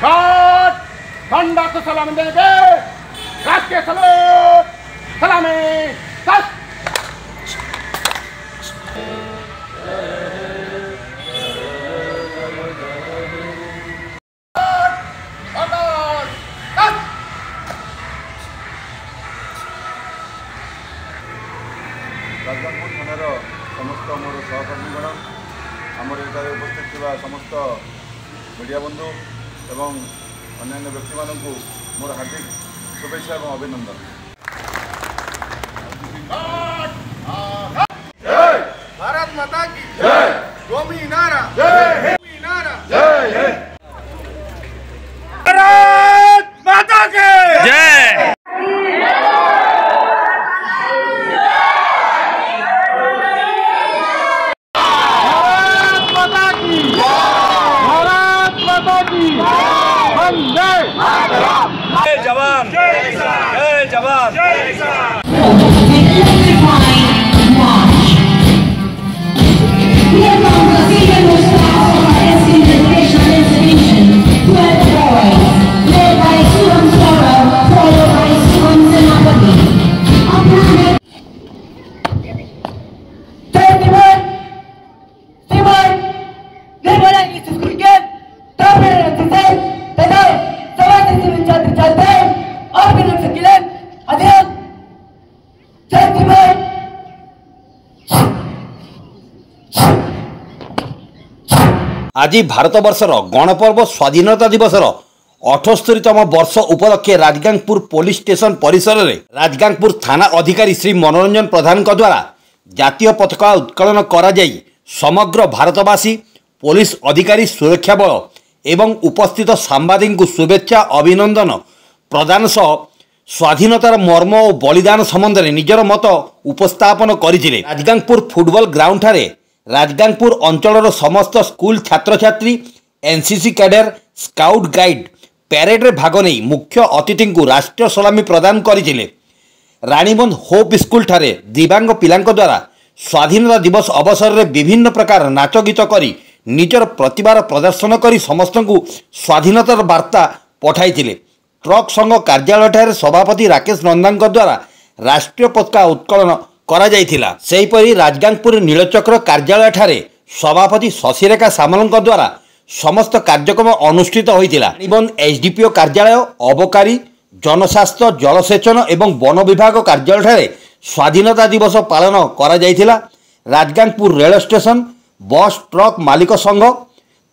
Shot ठंडा को सलाम देंगे राष्ट्रीय सलूट सलामी कस राजगांगपुर थानार समस्त मोर सहकर्मीगण आमर एठार उपस्थित थिबा समस्त मीडिया बंधु एवं अन्य व्यक्ति मानक मोर हार्दिक शुभेच्छा और अभिनंदन। भारत माता की जय। गोमी नारा जय नारा जय भारत माता के जय। जय जवान जय जवान जय किसान। आज भारतवर्षर गणपर्व स्वाधीनता दिवसर 78तम वर्ष उपलक्षे राजगांगपुर पुलिस स्टेशन परिसर में राजगांगपुर थाना अधिकारी श्री मनोरंजन प्रधान द्वारा जातीय पताका उत्तोलन करा जाई समग्र भारतवासी पुलिस अधिकारी सुरक्षा बल एवं उपस्थित सांबादिक को शुभेच्छा अभिनंदन प्रदान सह स्वाधीनतार मर्म और बलिदान संबंध में निजर मत उपस्थापन करथिले। राजगांगपुर फुटबॉल ग्राउंड ठारे राजगांगपुर अंचल समस्त स्कूल छात्र छात्री NCC cadre scout guide parade रे भाग नहीं मुख्य अतिथि को राष्ट्रीय सलामी प्रदान करथिले। रानीबंध होप स्कूल ठारे दिव्यांग पिलांक द्वारा स्वाधीनता दिवस अवसर में विभिन्न प्रकार नाच गीत करी निजर प्रतिभार प्रदर्शन करी समस्त को स्वाधीनतार वार्ता पठाइथिले। ट्रक संघ कार्यालय ठारे सभापति राकेश नंदा द्वारा राष्ट्रीय पताका उत्तोलन करा जाइथिला। सेहीपरि राजगांगपुर नीलचक्र कार्यालय ठारे सभापति शशिरेखा सामल द्वारा समस्त कार्यक्रम अनुष्ठित होइथिला। रानीबंध एसडीपीओ कार्यालय अबकारी जनस्वास्थ्य जलसेचन एवं वन विभाग कार्यालय ठारे स्वाधीनता दिवस पालन करा जाइथिला। Rajgangpur rail station bus truck मालिक संघ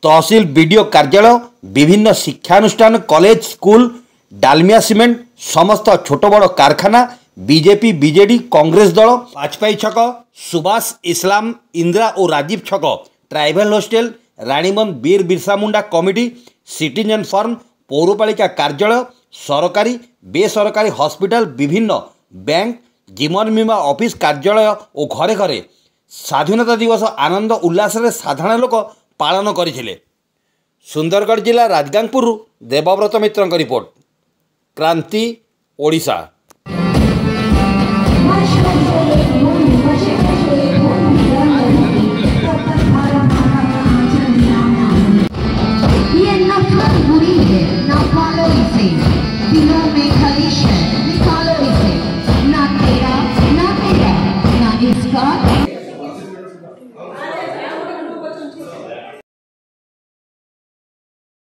तहसील बीडीओ कार्यालय विभिन्न शिक्षानुष्ठान कॉलेज स्कूल डालमिया सीमेंट समस्त छोट बड़ कारखाना बीजेपी बीजेडी कांग्रेस दल वाजपेयी छक सुभाष इस्लाम इंदिरा और राजीव छक ट्राइबल हॉस्टेल रानीबंध वीर Birsa Munda committee citizen firm पौरपालिका कार्यालय सरकारी बेसरकारी हॉस्पिटल विभिन्न बैंक जीवन बीमा ऑफिस कार्यालय और घरे घरे स्वाधीनता दिवस आनंद उल्लास साधारण लोक पालन करथिले। सुंदरगढ़ जिला राजगांगपुर देवव्रत मित्र रिपोर्ट क्रांति ओडिशा। ये नफरत बुरी है, ना पालो इसे।